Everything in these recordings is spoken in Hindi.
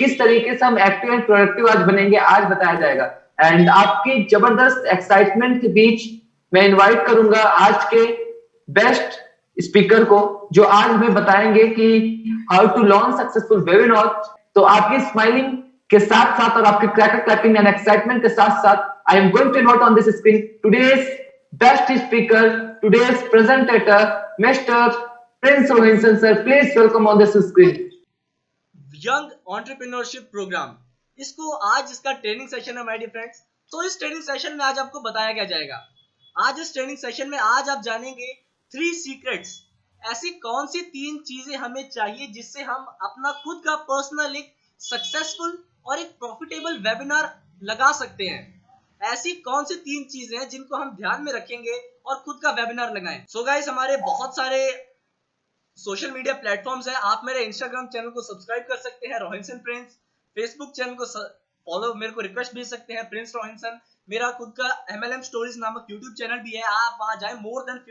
किस तरीके से हम एक्टिव एंड प्रोडक्टिव आज बनेंगे, आज बताया जाएगा। एंड आपकी जबरदस्त एक्साइटमेंट के बीच मैं इनवाइट करूंगा आज के बेस्ट स्पीकर को, जो आज हमें बताएंगे कि how to launch successful webinar. तो आपकी स्माइलिंग के साथ साथ और आपके क्रैकर क्लैपिंग एंड एक्साइटमेंट के साथ साथ I am going to invite on this screen today's best speaker, today's presenter, Mister Prince Robinson sir. Please welcome on this screen. Young entrepreneurship programme, इसको आज इसका ट्रेनिंग सेशन है माय डियर फ्रेंड्स। तो इस ट्रेनिंग सेशन में आज आपको बताया क्या जाएगा। आज इस ट्रेनिंग सेशन में आज आप जानेंगे 3 सीक्रेट्स, ऐसी कौन सी 3 चीजें हमें चाहिए जिससे हम अपना खुद का पर्सनल एक सक्सेसफुल और एक प्रॉफिटेबल वेबिनार लगा सकते हैं। ऐसी कौन सी 3 चीजें हैं जिनको हम ध्यान में रखेंगे और खुद का वेबिनार लगाएं। सो गाइस, हमारे बहुत सारे सोशल मीडिया प्लेटफॉर्म्स है। आप मेरे इंस्टाग्राम चैनल को सब्सक्राइब कर सकते हैं रोहिंसन प्रिंस, फेसबुक चैनल को फॉलो, मेरे को रिक्वेस्ट भेज सकते हैं प्रिंस रोहिंसन। मेरा खुद का MLM स्टोरीज नामक यूट्यूब चैनल भी है, आप वहां जाए। मोर देन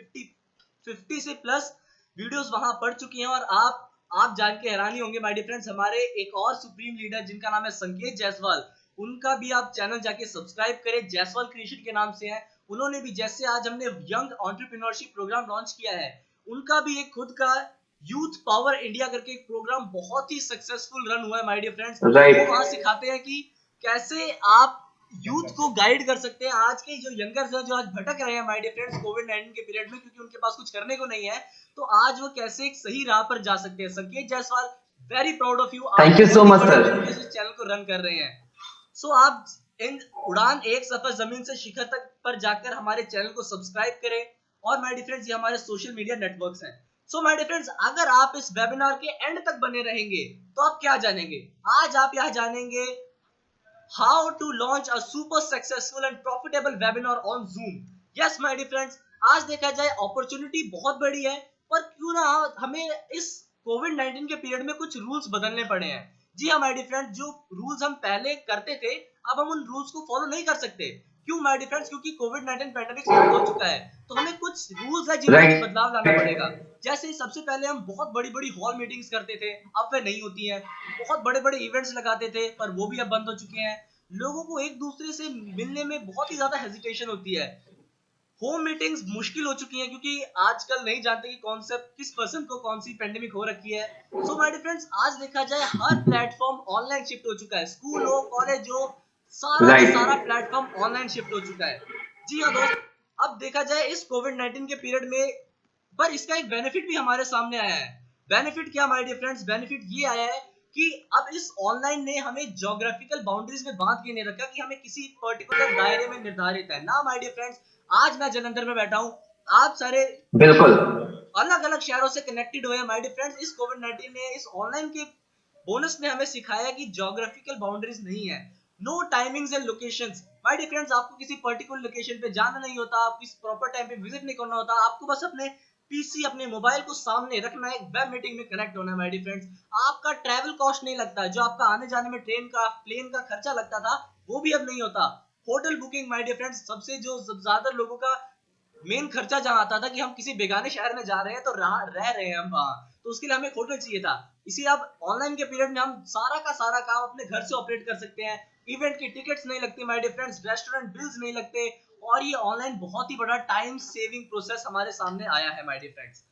50 से प्लस वीडियोस वहां पड़ चुकी हैं और आप जान के हैरानी होंगे माय डियर फ्रेंड्स। हमारे एक और सुप्रीम लीडर जिनका नाम है संकेत जायसवाल, उनका भी आप चैनल जाके सब्सक्राइब करें, जायसवाल क्रिएशन के नाम से है। उन्होंने भी, जैसे आज हमने यंग एंटरप्रेन्योरशिप प्रोग्राम लॉन्च किया है, उनका भी एक खुद का यूथ पावर इंडिया करके एक प्रोग्राम बहुत ही सक्सेसफुल रन हुआ है माय डियर फ्रेंड्स। वो वहां सिखाते हैं कि कैसे आप यूथ को गाइड कर सकते हैं। आज के जो यंगर्स हैं जो आज भटक रहे हैं माय डियर फ्रेंड्स कोविड-19 के पीरियड में, क्योंकि उनके पास कुछ करने को नहीं है, तो आज वो कैसे एक सही राह पर जा सकते हैं। संकेत Jaiswal, very proud of you. Thank you so much sir. इस चैनल को रन कर रहे हैं। सो आप इन उड़ान एक सफर जमीन से शिखर तक पर जाकर हमारे चैनल को सब्सक्राइब करें। और माय डियर फ्रेंड्स, ये हमारे सोशल मीडिया नेटवर्क्स हैं। सो माय डियर फ्रेंड्स, अगर आप इस वेबिनार के एंड तक बने रहेंगे तो आप क्या जानेंगे। आज आप यहाँ जानेंगे how to launch a super successful and profitable webinar on Zoom. Yes my dear friends, आज देखा जाए अपॉर्चुनिटी बहुत बड़ी है, पर क्यों ना हमें इस कोविड-19 के पीरियड में कुछ रूल्स बदलने पड़े हैं। जी हाँ माय डियर फ्रेंड्स, जो रूल्स हम पहले करते थे अब हम उन रूल्स को फॉलो नहीं कर सकते। क्यों माय डियर फ्रेंड्स, क्योंकि कोविड-19 पैंडेमिक स्टार्ट हो चुका है, तो हमें कुछ रूल्स है जिनमें भी बदलाव लाना पड़ेगा। जैसे सबसे पहले हम बहुत बड़ी-बड़ी हॉल मीटिंग्स करते थे, अब वे नहीं होती हैं। बहुत बड़े-बड़े इवेंट्स लगाते थे, पर वो भी अब बंद हो चुके हैं। लोगों को एक दूसरे से मिलने में बहुत ही ज्यादा हेजिटेशन होती है। होम मीटिंग्स मुश्किल हो चुकी हैं, क्योंकि आजकल नहीं जानते कि कौन सा किस पर्सन को कौन सी पेंडेमिक हो रखी है। सो माय डियर फ्रेंड्स, आज देखा जाए हर प्लेटफॉर्म ऑनलाइन शिफ्ट हो चुका है। स्कूल हो, कॉलेज हो, सारा का सारा प्लेटफॉर्म ऑनलाइन शिफ्ट हो चुका है। जी हाँ दोस्त, अब देखा जाए इस कोविड-19 के पीरियड में, पर इसका एक बेनिफिट भी हमारे सामने आया है। बेनिफिट क्या माय डियर फ्रेंड्स, बेनिफिट ये आया है कि अब इस ऑनलाइन ने हमें ज्योग्राफिकल बाउंड्रीज में बांध के नहीं रखा कि हमें किसी पर्टिकुलर दायरे में निर्धारित है ना माय डियर फ्रेंड्स। आज मैं जलंधर में बैठा हूँ, आप सारे बिल्कुल अलग अलग शहरों से कनेक्टेड हुए माय डियर फ्रेंड्स। इस कोविड-19 ने, इस ऑनलाइन के बोनस ने हमें सिखाया कि ज्योग्राफिकल बाउंड्रीज नहीं है, no timings and locations. My dear friends, आपको किसी पर्टिकुलर लोकेशन पे जाना नहीं होता, आपको किसी प्रॉपर टाइम पे विजिट नहीं करना होता, आपको बस अपने पीसी, अपने मोबाइल को सामने रखना है, वेब मीटिंग में कनेक्ट होना है माय डियर फ्रेंड्स। आपका ट्रैवल कॉस्ट नहीं लगता, जो आपका आने जाने में ट्रेन का, प्लेन का खर्चा लगता था, वो भी अब नहीं होता। Hotel booking my dear friends, सबसे जो ज्यादा लोगों का मेन खर्चा जहाँ आता था कि हम किसी बेगाने शहर में जा रहे हैं तो रह रहे हैं हम वहां, तो उसके लिए हमें एक होटल चाहिए था। इसी अब ऑनलाइन के पीरियड में हम सारा का सारा काम अपने घर से ऑपरेट कर सकते हैं। इवेंट की टिकट्स नहीं लगती my dear friends, restaurant bills नहीं लगते, और ये ऑनलाइन बहुत ही बड़ा टाइम सेविंग प्रोसेस हमारे सामने आया है माय डियर फ्रेंड्स।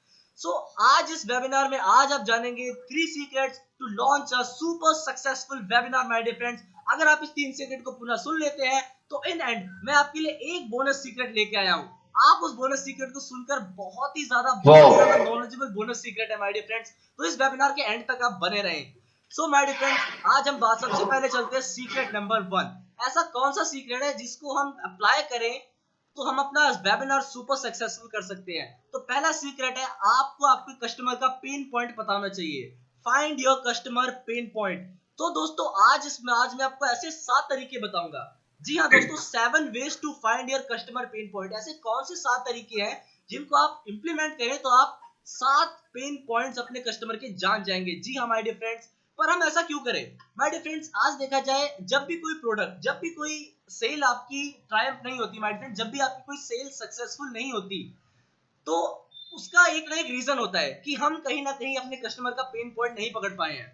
सो आज इस वेबिनार में आज आप जानेंगे 3 secrets to launch a super successful webinar my dear friends. अगर आप इस 3 सीक्रेट को पूरा सुन लेते हैं तो इन एंड मैं आपके लिए एक बोनस सीक्रेट लेके आया हूँ। आप उस बोनस सीक्रेट को सुनकर बहुत ही ज्यादा नॉलेजेबल बोनस सीक्रेट है माय डियर फ्रेंड्स, तो इस वेबिनार के एंड तक आप बने रहें। सो माय डियर फ्रेंड्स, आज हम बात सबसे पहले चलते हैं सीक्रेट नंबर 1। ऐसा कौन सा सीक्रेट है जिसको हम अप्लाई करें तो हम अपना वेबिनार सुपर सक्सेसफुल कर सकते हैं। तो पहला सीक्रेट है, आपको आपके कस्टमर का पेन पॉइंट बताना चाहिए। Find your customer pain point. तो दोस्तों आज मैं आपको ऐसे 7 तरीके बताऊंगा। जी हाँ दोस्तों, 7 ways to find your customer pain point. ऐसे कौन से 7 तरीके हैं जिनको आप इंप्लीमेंट करें तो आप 7 पेन पॉइंट्स अपने कस्टमर के जान जाएंगे। जी हाँ माय डियर फ्रेंड्स, पर हम ऐसा क्यों करें माय डियर फ्रेंड्स। आज देखा जाए जब भी कोई प्रोडक्ट, जब भी कोई सेल आपकी ट्रायम्फ नहीं होती माय डियर फ्रेंड्स, जब भी आपकी कोई सेल सक्सेसफुल नहीं होती, तो उसका एक ना एक रीजन होता है कि हम कहीं ना कहीं अपने कस्टमर का पेन पॉइंट नहीं पकड़ पाए हैं।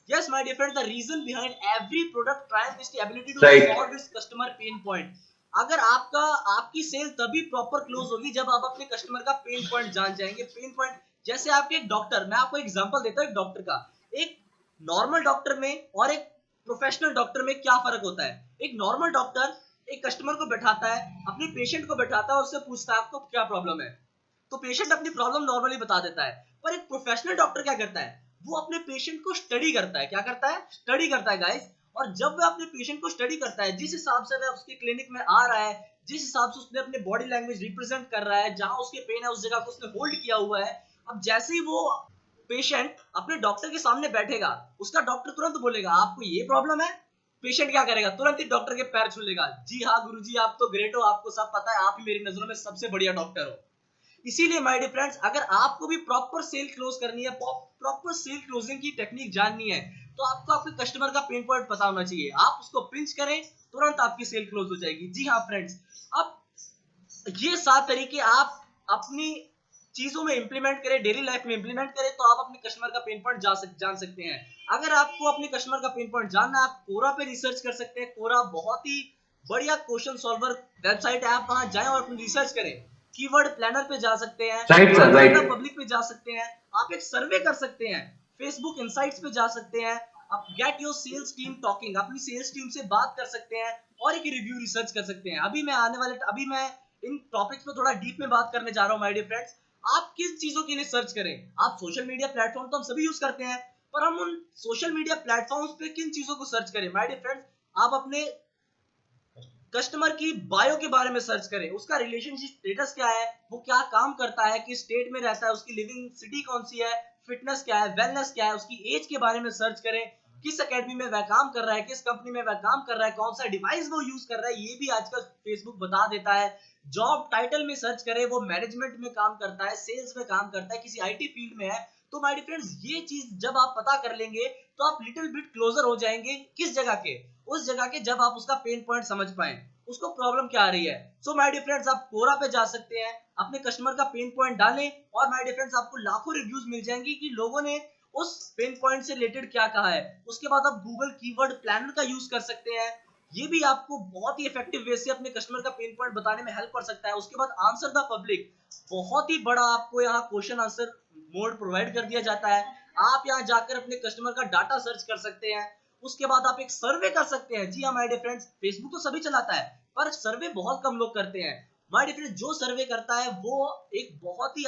Yes, my dear friend, the reason behind every product triumph is the ability to Right. solve its customer pain point. अगर आपकी सेल तभी प्रॉपर क्लोज होगी जब आप अपने कस्टमर का पेन पॉइंट जान जाएंगे। पेन पॉइंट जैसे आपके एक डॉक्टर, मैं आपको एग्जांपल देता हूँ एक डॉक्टर का। एक नॉर्मल डॉक्टर में और एक प्रोफेशनल डॉक्टर में क्या फर्क होता है? एक नॉर्मल डॉक्टर एक कस्टमर को बैठाता है, अपने पेशेंट को बैठाता है और उससे पूछता है आपको क्या प्रॉब्लम है, तो पेशेंट अपनी प्रॉब्लम नॉर्मली बता देता है। पर एक प्रोफेशनल डॉक्टर क्या करता है? वो अपने पेशेंट को स्टडी करता है। क्या करता है? स्टडी करता है गाइस। और जब वह अपने पेशेंट को स्टडी करता है, जिस हिसाब से वह उसके क्लिनिक में आ रहा है, जिस हिसाब से उसने अपने बॉडी लैंग्वेज रिप्रेजेंट कर रहा है, जहां उसके पेन है उस जगह को उसने होल्ड किया हुआ है। अब जैसे ही वो पेशेंट अपने डॉक्टर के सामने बैठेगा, उसका डॉक्टर तुरंत बोलेगा आपको ये प्रॉब्लम है। पेशेंट क्या करेगा? तुरंत ही डॉक्टर के पैर छू लेगा। जी हाँ गुरुजी, आप तो ग्रेट हो, आपको सब पता है, आप ही मेरी नजरों में सबसे बढ़िया डॉक्टर हो। इसीलिए माय डियर फ्रेंड्स, अगर आपको भी प्रॉपर सेल क्लोज करनी है, प्रॉपर सेल क्लोजिंग की टेक्निक जाननी है, तो आपको आपके कस्टमर का पेन पॉइंट पता होना चाहिए। आप उसको पिंच करें, तुरंत आपकी सेल क्लोज हो जाएगी। जी हाँ फ्रेंड्स, अब ये 7 तरीके आप अपनी चीजों में इंप्लीमेंट करें, डेली लाइफ में इंप्लीमेंट करें, तो आप अपने कस्टमर का पेन पॉइंट जान सकते हैं। अगर आपको अपने कस्टमर का पेन पॉइंट जानना है, आप कोरा पे रिसर्च कर सकते हैं। कोरा बहुत ही बढ़िया क्वेश्चन सॉल्वर वेबसाइट है, आप वहां जाएं और अपनी रिसर्च करें। कीवर्ड प्लानर पे जा सकते हैं, राइट सर, राइट। पब्लिक पे जा सकते हैं, आप एक सर्वे कर सकते हैं, फेसबुक इनसाइट्स पे जा सकते हैं, आप get your sales team talking, अपनी सेल्स टीम से बात कर सकते हैं और एक रिव्यू रिसर्च कर सकते हैं। अभी मैं इन टॉपिक्स पे थोड़ा डीप में बात करने जा रहा हूं माय डियर फ्रेंड्स। आप किस चीजों के लिए सर्च करें? आप सोशल मीडिया प्लेटफॉर्म तो हम सभी यूज करते हैं, पर हम उन सोशल मीडिया प्लेटफॉर्म्स पे किन चीजों को सर्च करें माय डियर फ्रेंड्स? आप अपने कस्टमर की बायो के बारे में सर्च करें, उसका रिलेशनशिप स्टेटस क्या है, वो क्या काम करता है, किस स्टेट में रहता है, उसकी लिविंग सिटी कौन सी है, फिटनेस क्या है, वेलनेस क्या है, उसकी एज के बारे में सर्च करें, किस एकेडमी में वह काम कर रहा है, किस कंपनी में वह काम कर रहा है, कौन सा डिवाइस वो यूज कर रहा है, ये भी आजकल फेसबुक बता देता है। जॉब टाइटल में सर्च करें, वो मैनेजमेंट में काम करता है, सेल्स में काम करता है, किसी आईटी फील्ड में है। तो माय डियर फ्रेंड्स, ये चीज जब आप पता कर लेंगे, तो आप लिटिल बिट क्लोजर हो जाएंगे। किस जगह के? उस जगह के जब आप उसका पेन पॉइंट समझ पाए, उसको प्रॉब्लम क्या आ रही है। सो माय डियर फ्रेंड्स, आप कोरा पे जा सकते हैं, अपने कस्टमर का पेन पॉइंट डालें, और माय डियर फ्रेंड्स आपको लाखों रिव्यूज मिल जाएंगे कि लोगों ने उस पेन पॉइंट से रिलेटेड क्या कहा है। उसके बाद आप गूगल कीवर्ड प्लानर का यूज कर सकते हैं, ये भी आपको बहुत ही इफेक्टिव वे से अपने कस्टमर का पेन पॉइंट बताने में हेल्प कर सकता है। उसके बाद आंसर द पब्लिक, बहुत ही बड़ा आपको यहाँ क्वेश्चन आंसर मोड प्रोवाइड कर दिया जाता है। आप यहाँ जाकर अपने कस्टमर का डाटा सर्च कर सकते हैं। उसके बाद आप एक सर्वे कर सकते हैं। जी हाँ माय डियर फ्रेंड्स, फेसबुक तो सभी चलाता है, पर सर्वे बहुत कम लोग करते हैं। माय डियर फ्रेंड्स, जो सर्वे करता है वो एक बहुत ही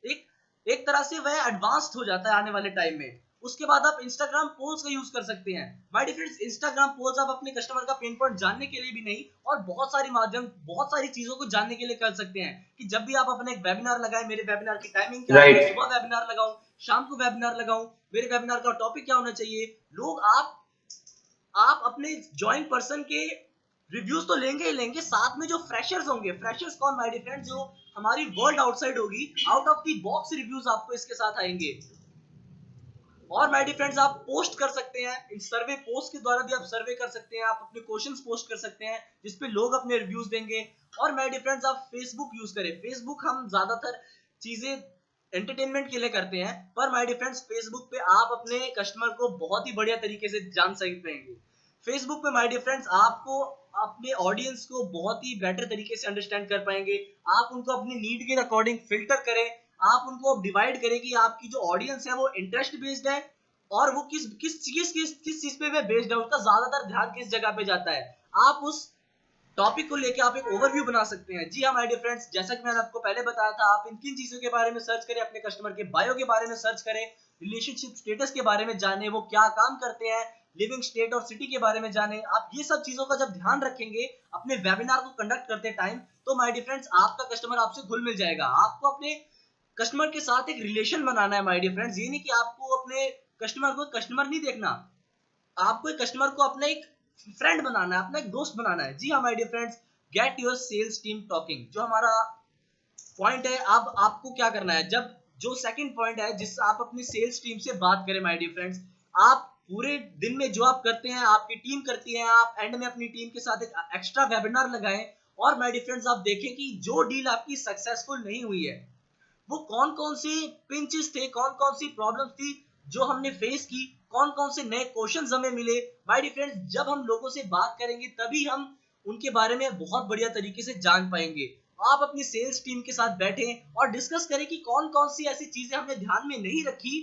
एक एक तरह से वह एडवांस्ड हो जाता है आने वाले टाइम में। उसके बाद आप इंस्टाग्राम पोल्स का यूज कर सकते हैं। My dear friends, Instagram polls आप अपने कस्टमर का पेन पॉइंट जानने के लिए भी नहीं, और बहुत सारी चीजों को जानने के लिए कर सकते हैं। कि जब भी आप अपने एक वेबिनार लगाएं, मेरे वेबिनार की टाइमिंग क्या है, राइट। सुबह वेबिनार लगाऊं, शाम को वेबिनार लगाऊं, मेरे वेबिनार का टॉपिक क्या होना चाहिए। लोग आप अपने ज्वाइन पर्सन के रिव्यूज तो लेंगे ही लेंगे, साथ में जो फ्रेशर्स होंगे, फ्रेशर्स कौन माय डियर फ्रेंड्स, जो हमारी वर्ल्ड आउटसाइड होगी, out of the box reviews आपको इसके साथ आएंगे। और माय डियर फ्रेंड्स, आप पोस्ट कर सकते हैं, इन सर्वे पोस्ट के द्वारा भी आप सर्वे कर सकते हैं, आप अपने क्वेश्चंस पोस्ट कर सकते हैं जिसपे लोग अपने रिव्यूज देंगे। और माय डियर फ्रेंड्स, आप फेसबुक यूज करें। फेसबुक हम ज्यादातर चीजें एंटरटेनमेंट के लिए करते हैं, पर माय डियर फ्रेंड्स, फेसबुक पे आप अपने कस्टमर को बहुत ही बढ़िया तरीके से जान सकते हैं। फेसबुक पे माय डियर फ्रेंड्स, आपको अपने ऑडियंस को बहुत ही बेटर तरीके से अंडरस्टैंड कर पाएंगे। आप उनको अपनी नीड के अकॉर्डिंग फिल्टर करें, आप उनको डिवाइड करें कि आपकी जो ऑडियंस है वो इंटरेस्ट बेस्ड है, और वो किस चीज पे बेस्ड है, उसका ज्यादातर ध्यान किस जगह पे जाता है। आप उस टॉपिक को लेके आप एक ओवरव्यू बना सकते हैं। जी हाँ माय डियर फ्रेंड्स, जैसा कि मैंने आपको पहले बताया था, आप इन किन चीजों के बारे में सर्च करें, अपने कस्टमर के बायो के बारे में सर्च करें, रिलेशनशिप स्टेटस के बारे में जाने, वो क्या काम करते हैं, लिविंग स्टेट और सिटी के बारे में जाने। आप ये सब चीजों का जब ध्यान रखेंगे अपने वेबिनार को कंडक्ट करते टाइम, तो माय डियर फ्रेंड्स, आपका कस्टमर आपसे घुल मिल जाएगा। आपको अपने कस्टमर के साथ एक रिलेशन बनाना है माय डियर फ्रेंड्स। ये नहीं कि आपको अपने कस्टमर को कस्टमर नहीं देखना, आपको एक कस्टमर को अपना एक फ्रेंड बनाना है, अपना एक दोस्त बनाना है। जी हाँ my dear friends, get your sales team talking, जो हमारा पॉइंट है। अब आपको क्या करना है, जब जो सेकंड पॉइंट है जिससे आप अपनी सेल्स टीम से बात करें माय डियर फ्रेंड्स, आप पूरे दिन में जो आप करते हैं, आपकी टीम करती है, आप एंड में अपनी टीम के साथ एक एक्स्ट्रा वेबिनार लगाएं। और माय डियर फ्रेंड्स, आप देखें कि जो डील आपकी सक्सेसफुल नहीं हुई है, वो कौन कौन सी पिंचेस थे, कौन कौन सी प्रॉब्लम्स थी जो हमने फेस की, कौन कौन से नए क्वेश्चंस हमें मिले। माय डियर फ्रेंड्स, जब हम लोगों से बात करेंगे तभी हम उनके बारे में बहुत बढ़िया तरीके से जान पाएंगे। आप अपनी सेल्स टीम के साथ बैठें और डिस्कस करें कि कौन कौन सी ऐसी चीजें हमने ध्यान में नहीं रखी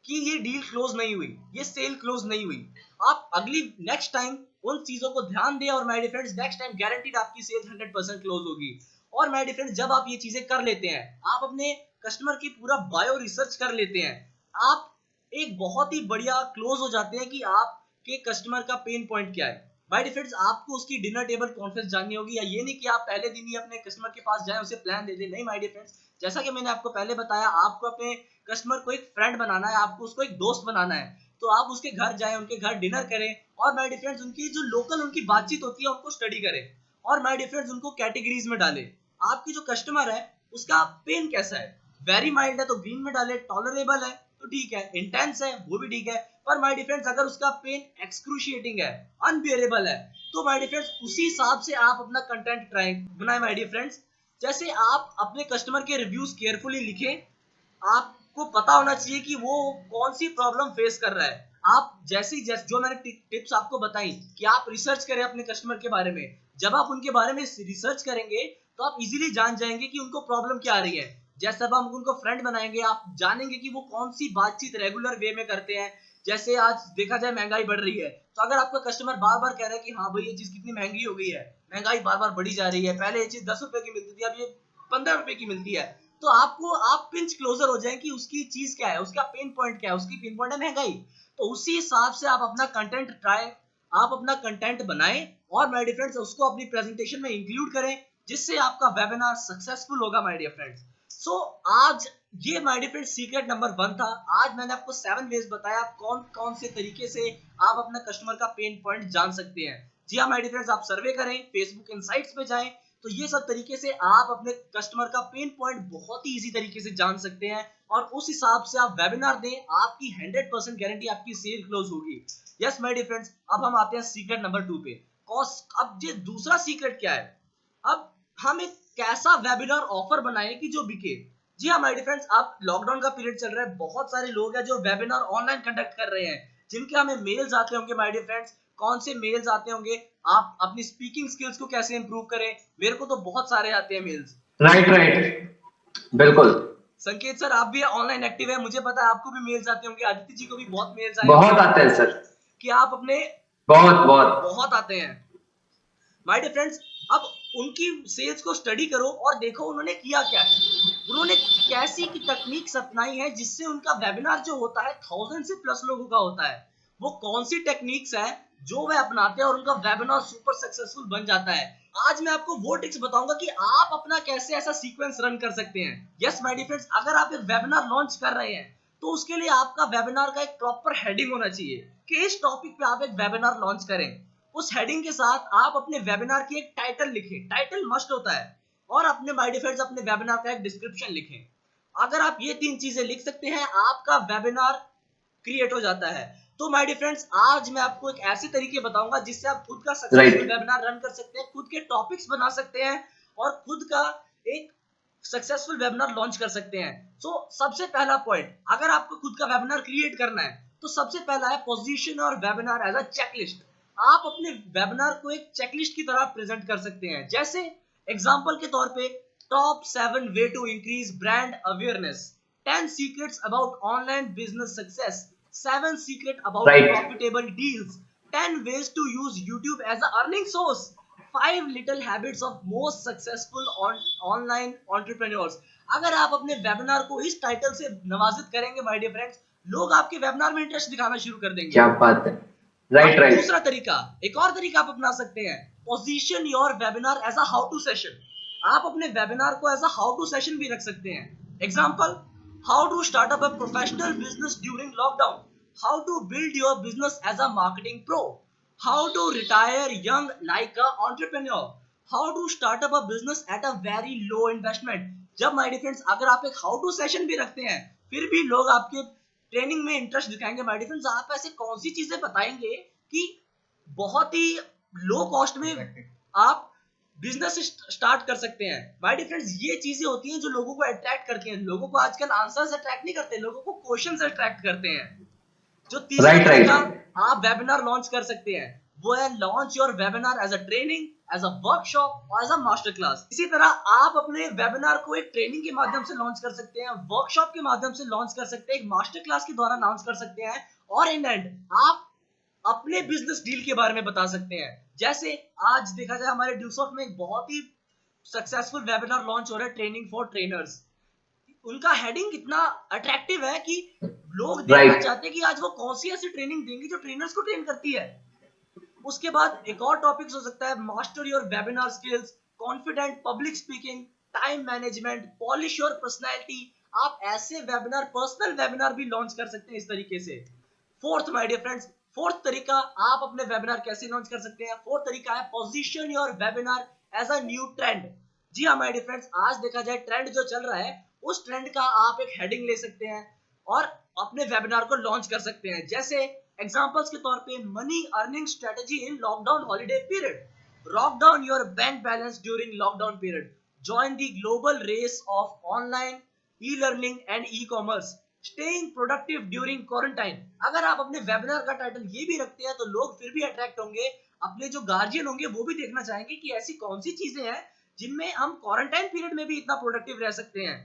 कि ये डील क्लोज नहीं हुई, ये सेल क्लोज नहीं हुई। आप अगली नेक्स्ट टाइम उन चीजों को ध्यान दें और my dear friends next time guaranteed आपकी सेल 100% क्लोज होगी। और माय डियर फ्रेंड्स, जब आप ये चीजें कर लेते हैं, आप अपने कस्टमर की पूरा बायो रिसर्च कर लेते हैं, आप एक बहुत ही बढ़िया क्लोज हो जाते हैं कि आपके कस्टमर का पेन पॉइंट क्या है। माय डियर फ्रेंड्स, आपको उसकी डिनर टेबल कॉन्फ्रेंस जाननी होगी, या ये नहीं कि आप पहले दिन ही अपने कस्टमर के पास जाएं, उसे प्लान दे दें। नहीं माय डियर फ्रेंड्स, जैसा कि मैंने आपको पहले बताया, आपको अपने कस्टमर को एक फ्रेंड बनाना है, आपको उसको एक दोस्त बनाना है। तो आप उसके घर जाएं, उनके घर डिनर करें, और माय डियर फ्रेंड्स उनकी जो लोकल उनकी बातचीत होती है उनको स्टडी करें, और माय डियर फ्रेंड्स उनको कैटेगरीज में डालें। आपकी जो कस्टमर है उसका पेन कैसा है, वेरी माइल्ड है तो ग्रीन में डाले, टॉलरेबल है तो ठीक है, इंटेंस है वो भी ठीक है। पर माय डियर फ्रेंड्स, अगर उसका पेन एक्सक्रूशिएटिंग है, अनबियरेबल है, तो माय डियर फ्रेंड्स उसी हिसाब से आप अपना कंटेंट ट्राई बनाए। माय डियर फ्रेंड्स, जैसे आप अपने कस्टमर के रिव्यूज केयरफुली लिखें, आपको पता होना चाहिए कि वो कौन सी प्रॉब्लम फेस कर रहा है। आप जैसे जो मैंने टिप्स आपको बताई कि आप रिसर्च करें अपने कस्टमर के बारे में, जब आप उनके बारे में रिसर्च करेंगे तो आप इजीली जान जाएंगे कि उनको प्रॉब्लम क्या आ रही है। जैसे अब हम उनको फ्रेंड बनाएंगे, आप जानेंगे कि वो कौन सी बातचीत रेगुलर वे में करते हैं। जैसे आज देखा जाए महंगाई बढ़ रही है, तो अगर आपका कस्टमर बार बार कह रहा है कि हाँ भाई ये चीज कितनी महंगी हो गई है, महंगाई बार बार बढ़ी जा रही है, पहले ये चीज 10 रुपए की मिलती थी अब ये 15 रुपए की मिलती है, तो आपको आप पिंच क्लोजर हो जाए कि उसकी चीज क्या है, उसका पेन पॉइंट क्या है, उसकी पेन पॉइंट है महंगाई। तो उसी हिसाब से आप अपना कंटेंट आप अपना कंटेंट बनाएं, और माय डियर फ्रेंड्स उसको अपनी प्रेजेंटेशन में इंक्लूड करें, जिससे आपका वेबिनार सक्सेसफुल होगा माय डियर फ्रेंड्स। सो आज ये my dear friends secret number 1 था। आज मैंने आपको 7 वेज बताया कौन कौन से तरीके से आप अपना कस्टमर का पेन पॉइंट जान सकते हैं। जी हाँ माय डियर फ्रेंड्स, आप सर्वे करें, फेसबुक इनसाइट्स पे जाएं, तो ये सब तरीके से आप अपने कस्टमर का पेन पॉइंट बहुत ही इजी तरीके से जान सकते हैं, और उस हिसाब से आप वेबिनार दें, आपकी 100% गारंटी आपकी सेल क्लोज होगी। यस माय डियर फ्रेंड्स, अब हम आते हैं सीक्रेट नंबर 2 पे। कॉस्ट। अब ये दूसरा सीक्रेट क्या है, अब हम एक कैसा वेबिनार ऑफर बनाएं कि जो बिके। जी हाँ माय डियर फ्रेंड्स, आप लॉकडाउन का पीरियड चल रहा है, बहुत सारे लोग हैं जो वेबिनार ऑनलाइन कंडक्ट कर रहे हैं, जिनके हमें मेल्स आते होंगे माय डियर फ्रेंड्स। कौन से मेल्स आते होंगे, आप अपनी स्पीकिंग स्किल्स को कैसे इंप्रूव करें, मेरे को तो बहुत सारे आते हैं मेल्स। राइट राइट, बिल्कुल। संकेत सर, आप भी ऑनलाइन एक्टिव है, मुझे पता है आपको भी मेल्स आते होंगे, आदित्य जी को भी बहुत मेल्स आए बहुत होंगे आते हैं सर, कि आप अपने बहुत बहुत बहुत आते हैं माय डियर फ्रेंड्स। अब उनकी सेल्स को स्टडी करो और देखो उन्होंने किया क्या है, उन्होंने कैसी की टेक्निक्स अपनाई है जिससे उनका वेबिनार जो होता है 1000 से प्लस लोगों का होता है। वो कौन सी टेक्निक्स है जो वे अपनाते हैं और उनका वेबिनार सुपर सक्सेसफुल बन जाता है। आज मैं आपको वो टिप्स बताऊंगा कि आप अपना कैसे ऐसा सीक्वेंस रन कर सकते हैं। यस माय डियर फ्रेंड्स, अगर आप एक वेबिनार लॉन्च कर रहे हैं तो उसके लिए आपका वेबिनार का एक प्रॉपर हेडिंग होना चाहिए कि इस टॉपिक पे आप एक वेबिनार लॉन्च करें। उस हेडिंग के साथ आप अपने वेबिनार की एक टाइटल लिखें, टाइटल मस्ट होता है, और अपने माय डियर फ्रेंड्स अपने वेबिनार का एक डिस्क्रिप्शन लिखें। अगर आप ये 3 चीजें लिख सकते हैं, आपका वेबिनार क्रिएट हो जाता है। तो माय डियर फ्रेंड्स, आज मैं आपको एक ऐसे तरीके बताऊंगा जिससे आप खुद का सक्सेसफुल वेबिनार रन कर सकते हैं, खुद के टॉपिक्स बना सकते हैं, और खुद का एक सक्सेसफुल वेबिनार लॉन्च कर सकते हैं। सो सबसे पहला पॉइंट, अगर आपको खुद का वेबिनार क्रिएट करना है तो सबसे पहला है पोजीशन और वेबिनार एज अ चेकलिस्ट। आप अपने वेबिनार को एक चेकलिस्ट की तरह प्रेजेंट कर सकते हैं। जैसे एग्जांपल के तौर पे, top 7 way to increase brand awareness, 10 secrets about online business success, 7 secret about profitable deals, 10 ways to use YouTube as a earning source, 5 little habits of most successful online entrepreneurs। अगर आप अपने वेबिनार को इस टाइटल से नवाजित करेंगे माय डियर फ्रेंड्स, लोग आपके वेबिनार में इंटरेस्ट दिखाना शुरू कर देंगे। क्या बात है, राइट राइट। दूसरा तरीका, एक और तरीका आप अपना सकते हैं, position your webinar as a how to session. आप अपने वेबिनार को as a how to session भी रख सकते हैं। Example, how to start up a professional business during lockdown, how to build your business as a marketing pro, how to retire young like a entrepreneur, how to start up a business at a very low investment. जब माय डियर फ्रेंड्स अगर आप एक हाउ टू सेशन भी रखते हैं, फिर भी लोग आपके ट्रेनिंग में इंटरेस्ट दिखाएंगे। माय डियर फ्रेंड्स, आप ऐसे कौन सी चीजें बताएंगे कि बहुत ही लो कॉस्ट में आप बिजनेस स्टार्ट कर सकते हैं। माय डियर फ्रेंड्स, ये चीजें होती हैं जो लोगों को अट्रैक्ट करती हैं। लोगों को आजकल आंसर्स अट्रैक्ट नहीं करते, लोगों को क्वेश्चंस अट्रैक्ट करते हैं। जो तीसरा राइट तरीका राइट आप वेबिनार लॉन्च कर सकते हैं वो है launch your webinar as a training, as a workshop और एज अ मास्टर क्लास। इसी तरह आप अपने वेबिनार को एक ट्रेनिंग के माध्यम से लॉन्च कर सकते हैं, वर्कशॉप के माध्यम से लॉन्च कर सकते हैं, एक मास्टर क्लास के द्वारा लॉन्च कर सकते हैं, और इन एंड आप अपने बिजनेस डील के बारे में बता सकते हैं। जैसे आज देखा जाए हमारे ड्यूसॉफ्ट में एक बहुत ही सक्सेसफुल वेबिनार लॉन्च हो रहा है, ट्रेनिंग फॉर ट्रेनर्स। उनका हेडिंग इतना अट्रैक्टिव है कि लोग देखना राइट चाहते हैं कि आज वो कौन सी ऐसी ट्रेनिंग देंगे जो ट्रेनर्स को ट्रेन करती है। उसके बाद एक और टॉपिक हो सकता है master your webinar skills, confident public speaking, time management, polish your personality. आप ऐसे वेबिनार, पर्सनल वेबिनार भी लॉन्च कर सकते हैं इस तरीके से। Fourth my dear friends, fourth तरीका आप अपने वेबिनार कैसे लॉन्च कर सकते हैं, फोर्थ तरीका है position your webinar as a new trend. जी हाँ माय डियर फ्रेंड्स, आज देखा जाए ट्रेंड जो चल रहा है उस ट्रेंड का आप एक हेडिंग ले सकते हैं और अपने वेबिनार को लॉन्च कर सकते हैं। जैसे एग्जांपल्स के तौर पे money earning strategy in lockdown holiday period, lock down your bank balance during lockdown period, join the global race of online e learning and e commerce, staying productive during quarantine. अगर आप अपने वेबिनार का टाइटल ये भी रखते हैं तो लोग फिर भी अट्रैक्ट होंगे, अपने जो गार्जियन होंगे वो भी देखना चाहेंगे कि ऐसी कौन सी चीजें हैं जिनमें हम क्वारंटाइन पीरियड में भी इतना प्रोडक्टिव रह सकते हैं।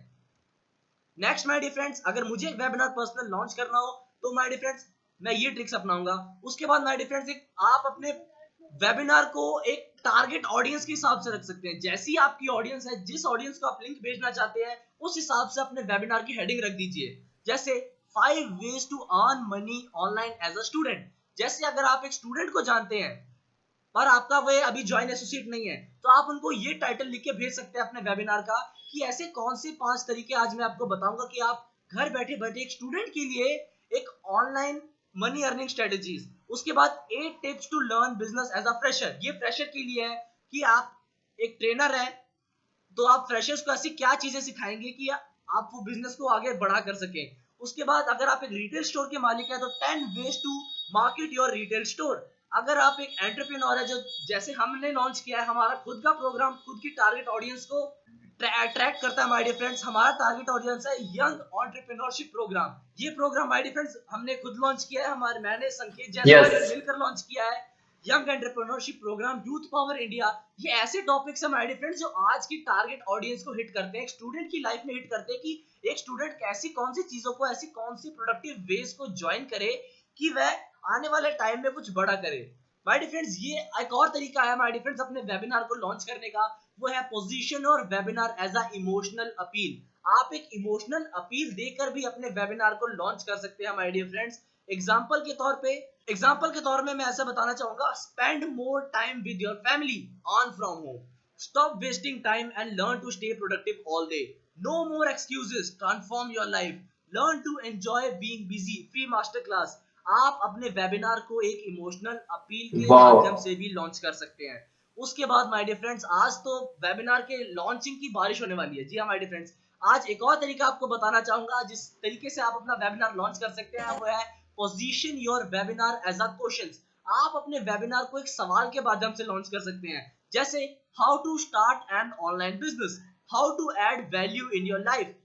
नेक्स्ट माय डियर फ्रेंड्स, अगर मुझे एक वेबिनार पर्सनल लॉन्च करना हो तो माय डियर फ्रेंड्स मैं ये ट्रिक्स अपनाऊंगा। उसके बाद माय डियर फ्रेंड्स एक आप अपने वेबिनार को एक टारगेट ऑडियंस के हिसाब से रख सकते हैं। जैसी आपकी ऑडियंस है, जिस ऑडियंस को आप लिंक भेजना चाहते हैं उस हिसाब से अपने वेबिनार की हेडिंग रख दीजिए। जैसे 5 ways to earn money online as a student। जैसे अगर आप एक स्टूडेंट को जानते हैं पर आपका वो अभी ज्वाइन एसोसिएट नहीं है तो आप उनको ये टाइटल लिख के भेज सकते हैं अपने वेबिनार का कि ऐसे कौन से 5 तरीके आज मैं आपको बताऊंगा कि आप घर बैठे बैठे एक स्टूडेंट के लिए एक ऑनलाइन मनी अर्निंग स्ट्रेटजीज। उसके बाद 8 tips to learn business as a fresher, ये फ्रेशर के लिए है कि आप एक ट्रेनर है तो आप फ्रेशर्स को ऐसी क्या चीजें सिखाएंगे कि आप वो बिजनेस को आगे बढ़ा कर सके। उसके बाद अगर आप एक रिटेल स्टोर के मालिक है तो 10 ways to market your retail store. अगर आप एक एंटरप्रेन्योर है, जो जैसे हमने लॉन्च किया है हमारा खुद का प्रोग्राम, खुद की टारगेट ऑडियंस को अट्रैक्ट करता है माय डियर फ्रेंड्स। हमारा टारगेट ऑडियंस है यंग एंटरप्रेन्योरशिप प्रोग्राम। ये प्रोग्राम माय डियर फ्रेंड्स हमने खुद लॉन्च किया है, हमारे मैंने संकेत जायसवाल यस ने मिलकर लॉन्च किया है। Young entrepreneurship programme, youth power India, ये ऐसे टॉपिक्स हैं माय डियर फ्रेंड्स जो आज की टारगेट ऑडियंस को हिट करते हैं, एक स्टूडेंट की लाइफ में हिट करते हैं कि एक स्टूडेंट कैसी कौन सी चीजों को, ऐसी कौन सी प्रोडक्टिव वेज को ज्वाइन करे कि वह आने वाले टाइम में कुछ बड़ा करे। माय डियर फ्रेंड्स ये एक और तरीका है माय डियर फ्रेंड्स अपने वेबिनार को लॉन्च करने का, वो है पोजीशन और webinar as a emotional appeal. आप एक इमोशनल अपील देकर भी अपने वेबिनार को लॉन्च कर सकते हैं माय डियर फ्रेंड्स। एग्जाम्पल के तौर में मैं ऐसा बताना चाहूंगा, spend more time with your family on from home, stop wasting time and learn to stay productive all day, no more excuses, transform your life, learn to enjoy being busy, free master class. आप अपने वेबिनार को एक इमोशनल अपील के वाओ माध्यम से भी लॉन्च कर सकते हैं। उसके बाद माय डियर फ्रेंड्स आज तो वेबिनार के लॉन्चिंग की बारिश होने वाली है। जी हाँ माय डियर फ्रेंड्स, आज एक और तरीका आपको बताना चाहूंगा जिस तरीके से आप अपना वेबिनार लॉन्च कर सकते हैं, वो है position your webinar as a questions. आप अपने वेबिनार को एक सवाल के माध्यम से लॉन्च कर सकते हैं। जैसे how to start an online business, how to add value in your life,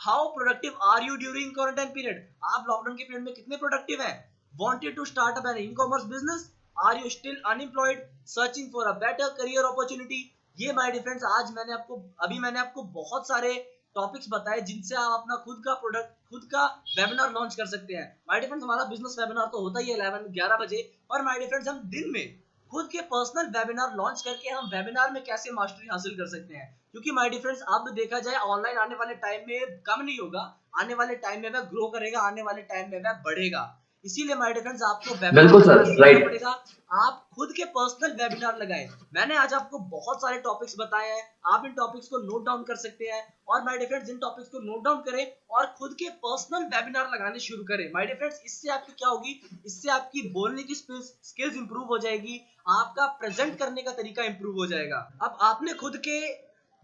how productive are you during quarantine period, आप लॉकडाउन के पीरियड में कितने प्रोडक्टिव हैं, wanted to start up an e commerce business, are you still unemployed, searching for a better career opportunity. ये माय डियर फ्रेंड्स आज मैंने आपको बहुत सारे टॉपिक्स बताए जिनसे आप अपना खुद का प्रोडक्ट, खुद का वेबिनार लॉन्च कर सकते हैं। माय डियर फ्रेंड्स हमारा बिजनेस वेबिनार तो होता ही है 11 बजे, और माय डियर फ्रेंड्स हम दिन में खुद के पर्सनल वेबिनार लॉन्च करके हम वेबिनार में कैसे मास्टरी हासिल कर सकते हैं। क्योंकि माय डियर फ्रेंड्स अब देखा जाए ऑनलाइन आने वाले टाइम में कम नहीं होगा, आने वाले टाइम में वह ग्रो करेगा, आने वाले टाइम में वह बढ़ेगा। इसीलिए माय डियर फ्रेंड्स आपको वेबिनार बिल्कुल बनाना सर सीखना राइट पड़ेगा। आप खुद के पर्सनल वेबिनार लगाएं। मैंने आज आपको बहुत सारे टॉपिक्स बताए हैं, आप इन टॉपिक्स को नोट डाउन कर सकते हैं, और माय डियर फ्रेंड्स इन टॉपिक्स को नोट डाउन करें और खुद के पर्सनल वेबिनार लगाने शुरू करें। माय डियर फ्रेंड्स इससे आपकी क्या होगी, इससे आपकी बोलने की स्किल्स इंप्रूव हो जाएगी, आपका प्रेजेंट करने का तरीका इंप्रूव हो जाएगा। अब आपने खुद के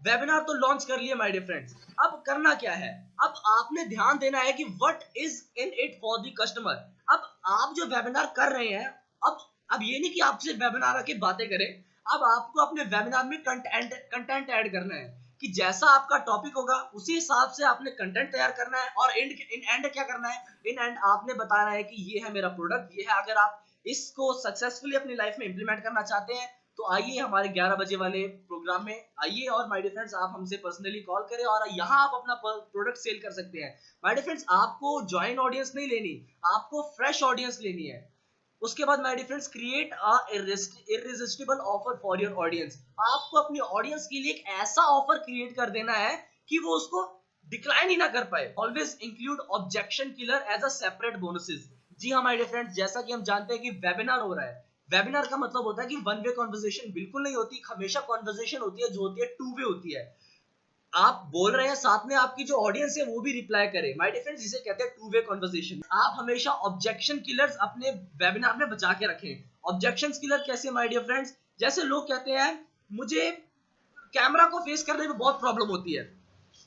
वेबिनार तो लॉन्च कर लिए माय डियर फ्रेंड्स, अब करना क्या है, अब आपने ध्यान देना है कि what is in it for the customer. अब आप जो वेबिनार कर रहे हैं, अब ये नहीं कि आप सिर्फ वेबिनार आके बातें करें, अब आपको अपने वेबिनार में कंटेंट ऐड करना है कि जैसा आपका टॉपिक होगा उसी हिसाब से आपने कंटेंट तैयार करना है, और इन एंड क्या करना है, इन एंड आपने बताना है कि ये है मेरा प्रोडक्ट, ये है। अगर आप इसको सक्सेसफुली अपनी लाइफ में इंप्लीमेंट करना चाहते हैं तो आइए हमारे 11 बजे वाले प्रोग्राम में आइए, और माय डियर फ्रेंड्स आप हमसे पर्सनली कॉल करें और यहाँ आप अपना प्रोडक्ट सेल कर सकते हैं। माय डियर फ्रेंड्स आपको जॉइन ऑडियंस नहीं लेनी, आपको फ्रेश ऑडियंस लेनी है। उसके बाद my dear friends create a irresistible offer for your audience. आपको अपनी ऑडियंस के लिए एक ऐसा ऑफर क्रिएट कर देना है कि वो उसको डिक्लाइन ही ना कर पाए। Always include objection killer as a separate bonuses. जी हाँ माय डियर फ्रेंड्स, जैसा कि हम जानते हैं कि वेबिनार हो रहा है, वेबिनार का मतलब होता है कि वन वे कॉन्वर्सेशन बिल्कुल नहीं होती, हमेशा कॉन्वर्सेशन होती है, जो होती है टू वे होती है। आप बोल रहे हैं, साथ में आपकी जो ऑडियंस है वो भी रिप्लाई करे। माय डियर फ्रेंड्स, जिसे कहते हैं टू वे कन्वर्सेशन। आप हमेशा ऑब्जेक्शन किलर्स अपने वेबिनार में बचा के रखें। ऑब्जेक्शन किलर कैसे माय डियर फ्रेंड्स, जैसे लोग कहते हैं मुझे कैमरा को फेस करने में बहुत प्रॉब्लम होती है,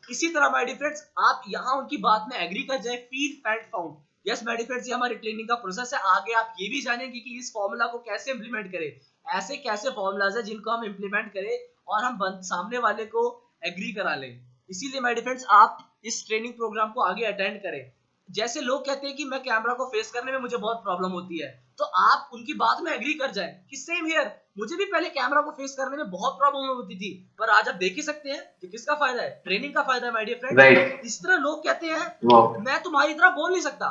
इसी तरह माय डियर फ्रेंड्स आप यहाँ उनकी बात में एग्री कर जाए। Feel felt found. Yes my dear friends, ये हमारी ट्रेनिंग का प्रोसेस है। आगे आप ये भी जानेंगे कि इस फॉर्मूला को कैसे इंप्लीमेंट करें। ऐसे कैसे फॉर्मूलाज है जिनको हम इंप्लीमेंट करें और हम सामने वाले को एग्री करा लें। इसीलिए माय डियर फ्रेंड्स आप इस ट्रेनिंग प्रोग्राम को आगे अटेंड करें। जैसे लोग कहते हैं कि मैं कैमरा को फेस करने में मुझे बहुत प्रॉब्लम होती है, तो आप उनकी बात में एग्री कर जाए कि सेम हियर, मुझे भी पहले कैमरा को फेस करने में बहुत प्रॉब्लम होती थी, पर आज आप देख ही सकते हैं कि किसका फायदा है, ट्रेनिंग का फायदा है माय डियर फ्रेंड्स। राइट। इस तरह लोग कहते हैं मैं तुम्हारी तरह बोल नहीं सकता,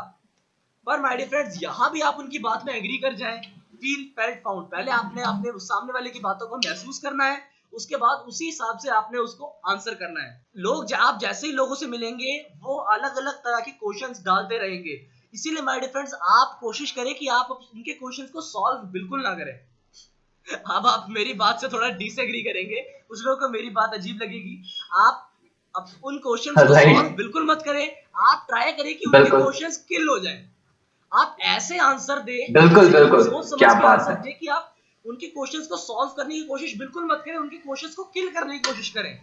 पर माय डियर फ्रेंड्स यहाँ भी आप उनकी बात में एग्री कर जाएं। फील फेल्ट फाउंड, पहले आपने अपने सामने वाले की बातों को महसूस करना है, उसके बाद उसी हिसाब से आपने उसको आंसर करना है। लोग आप जैसे ही लोगों से मिलेंगे वो अलग अलग तरह के क्वेश्चंस डालते रहेंगे, इसीलिए माय डियर फ्रेंड्स आप कोशिश करें कि आप उनके क्वेश्चंस को सॉल्व बिल्कुल ना करें। अब आप मेरी बात से थोड़ा डिसएग्री करेंगे, कुछ लोगों को मेरी बात अजीब लगेगी। आप अब उन क्वेश्चंस को सॉल्व बिल्कुल मत करें, आप ट्राई करें कि उनके क्वेश्चंस किल हो जाएं। आप ऐसे आंसर दे, बिल्कुल बिल्कुल, सोच समझ क्या के बात आंसर है। दे कि आप उनके क्वेश्चंस को सॉल्व करने की कोशिश बिल्कुल मत करें, उनके क्वेश्चंस को किल करने की कोशिश करें।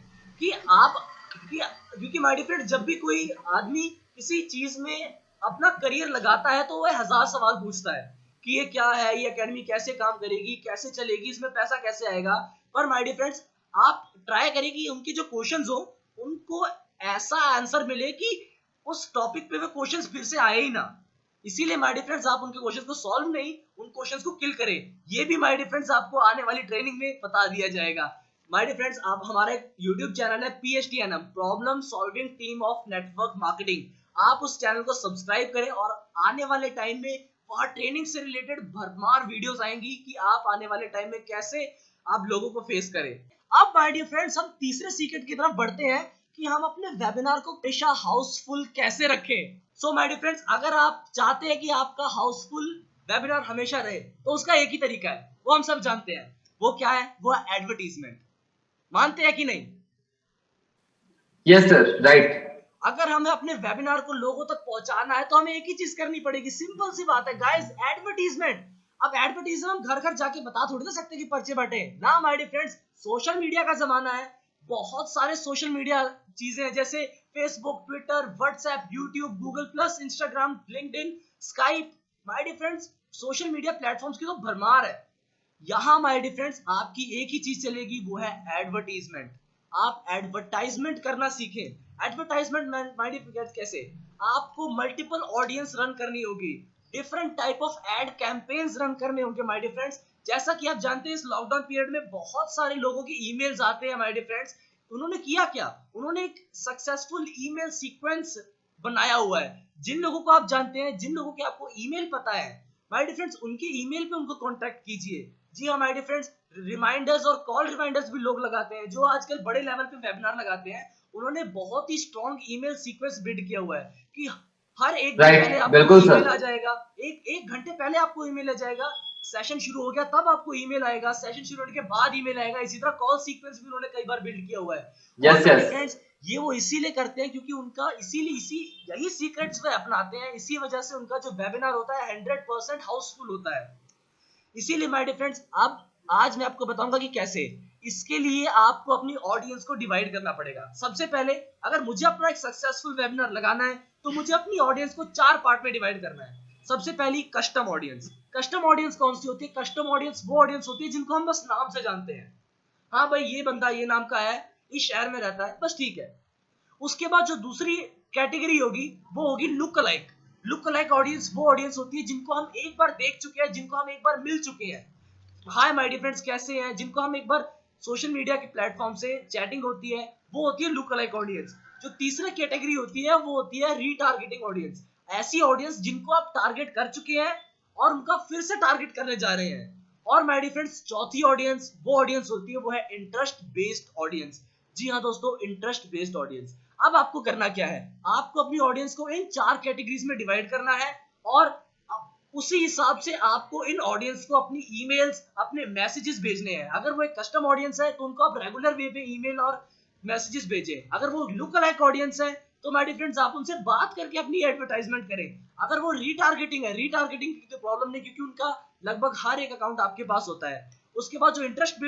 कि आप क्योंकि माय डियर फ्रेंड जब भी कोई आदमी किसी चीज में अपना करियर लगाता है तो वह 1000 सवाल पूछता है कि ये क्या है, ये एकेडमी कैसे काम करेगी, कैसे चलेगी, इसमें पैसा कैसे आएगा। पर माय डियर फ्रेंड्स आप ट्राई करें कि उनके जो क्वेश्चंस हो उनको ऐसा आंसर मिले कि उस टॉपिक पे वो क्वेश्चंस फिर से आए ही ना। इसीलिए माय डियर फ्रेंड्स आप उनके क्वेश्चंस को सॉल्व नहीं, उन क्वेश्चंस को किल करें। ये भी माय डियर फ्रेंड्स आपको आने वाली ट्रेनिंग में बता दिया जाएगा। माय डियर फ्रेंड्स आप हमारा एक YouTube चैनल है PSTNM, problem solving team of network marketing, आप उस चैनल को सब्सक्राइब करें और आने वाले टाइम में वहां ट्रेनिंग से रिलेटेड भरमार वीडियोस आएंगी कि आप आने वाले टाइम में कैसे आप लोगों को फेस करें। अब माय डियर फ्रेंड्स हम तीसरे सीक्रेट की तरफ बढ़ते हैं कि हम अपने वेबिनार को हमेशा हाउसफुल कैसे रखें। सो माय डियर फ्रेंड्स अगर आप चाहते हैं कि आपका हाउसफुल वेबिनार हमेशा रहे तो उसका एक ही तरीका है, वो हम सब जानते हैं। वो क्या है? वो है एडवर्टीजमेंट। मानते हैं कि नहीं? Yes sir, right. अगर हमें अपने वेबिनार को लोगों तक पहुंचाना है तो हमें एक ही चीज करनी पड़ेगी, सिंपल सी बात है गाइस, एडवर्टीजमेंट। अब एडवर्टीजमेंट हम घर घर जाके बता थोड़ी ना सकते कि पर्चे बटे ना my dear friends. Social media का जमाना है, बहुत सारे सोशल मीडिया चीजें हैं जैसे Facebook, Twitter, WhatsApp, YouTube, Google plus, Instagram, LinkedIn, Skype. My dear friends social media platforms की तो भरमार है। यहाँ माय डियर फ्रेंड्स आपकी एक ही चीज चलेगी, वो है एडवर्टीजमेंट। आप एडवर्टाइजमेंट करना सीखें। एडवर्टाइजमेंट माय डियर फ्रेंड्स कैसे? आपको मल्टीपल ऑडियंस रन करनी होगी, different type of ad campaigns run करने होंगे माय डियर फ्रेंड्स। जैसा कि आप जानते हैं इस लॉकडाउन पीरियड में बहुत सारे लोगों की ईमेल्स आते हैं माय डियर फ्रेंड्स। उन्होंने किया क्या? उन्होंने एक सक्सेसफुल ईमेल सीक्वेंस बनाया हुआ है। जिन लोगों को आप जानते हैं, जिन लोगों के आपको ईमेल पता है माय डियर फ्रेंड्स, उनके ईमेल पे उनको कांटेक्ट कीजिए। जी हाँ माय डियर फ्रेंड्स, रिमाइंडर्स और कॉल रिमाइंडर्स भी लोग लगाते हैं जो आजकल बड़े लेवल पे वेबिनार लगाते हैं। उन्होंने बहुत ही स्ट्रॉन्ग ईमेल सीक्वेंस बिल्ड किया हुआ है कि हर एक दिन पहले आपको ईमेल आ जाएगा, एक घंटे पहले आपको ईमेल आ जाएगा, सेशन शुरू हो गया तब आपको ईमेल आएगा, सेशन शुरू होने के बाद ईमेल आएगा। इसी तरह कॉल सीक्वेंस भी उन्होंने कई बार बिल्ड किया हुआ है। यस यस फ्रेंड्स ये वो इसीलिए करते हैं क्योंकि उनका इसी यही सीक्रेट्स वो अपनाते हैं, इसी वजह से उनका जो वेबिनार होता है 100% हाउसफुल होता है। इसीलिए माय डियर फ्रेंड्स अब आज मैं आपको बताऊंगा कि कैसे। इसके लिए आपको अपनी ऑडियंस को डिवाइड करना पड़ेगा। सबसे पहले अगर मुझे अपना एक सक्सेसफुल वेबिनार लगाना है तो मुझे अपनी ऑडियंस को 4 पार्ट में डिवाइड करना है। सबसे पहली कस्टम ऑडियंस। कस्टम ऑडियंस कौन सी होती है? कस्टम ऑडियंस वो ऑडियंस होती है जिनको हम बस नाम से जानते हैं। हाँ भाई ये बंदा ये नाम का है, इस शहर में रहता है, बस ठीक है। उसके बाद जो दूसरी कैटेगरी होगी वो होगी look alike. Look alike audience वो ऑडियंस होती है जिनको हम एक बार देख चुके हैं, जिनको हम एक बार मिल चुके हैं। हाय माय डियर फ्रेंड्स, कैसे हैं, जिनको हम एक बार सोशल मीडिया के प्लेटफॉर्म से चैटिंग होती है, वो होती है लुक अलाइक ऑडियंस। जो तीसरा कैटेगरी होती है वो होती है रीटारगेटिंग ऑडियंस। ऐसी ऑडियंस जिनको आप टारगेट कर चुके हैं और उनका फिर से टारगेट करने जा रहे हैं। और माय डियर फ्रेंड्स, चौथी ऑडियंस वो ऑडियंस होती है, वो है इंटरेस्ट बेस्ड ऑडियंस। जी हाँ दोस्तों, इंटरेस्ट बेस्ड ऑडियंस। अब आपको करना क्या है, आपको अपनी ऑडियंस को इन 4 कैटेगरीज में डिवाइड करना है और उसी हिसाब से आपको इन ऑडियंस को अपनी ईमेल्स, अपने मैसेजेस भेजने हैं। अगर वो एक कस्टम ऑडियंस है तो उनको आप रेगुलर वे पे ईमेल और मैसेजेस भेजें। अगर वो लुक अलाइक ऑडियंस है तो माय डियर फ्रेंड्स आप उनसे बात करके अपनी एडवर्टाइजमेंट करें। अगर वो रीटारगेटिंग है, रीटारगेटिंग की तो प्रॉब्लम नहीं, क्योंकि उनका लगभग हर एक अकाउंट आपके पास होता है। उसके बाद जो इंटरेस्ट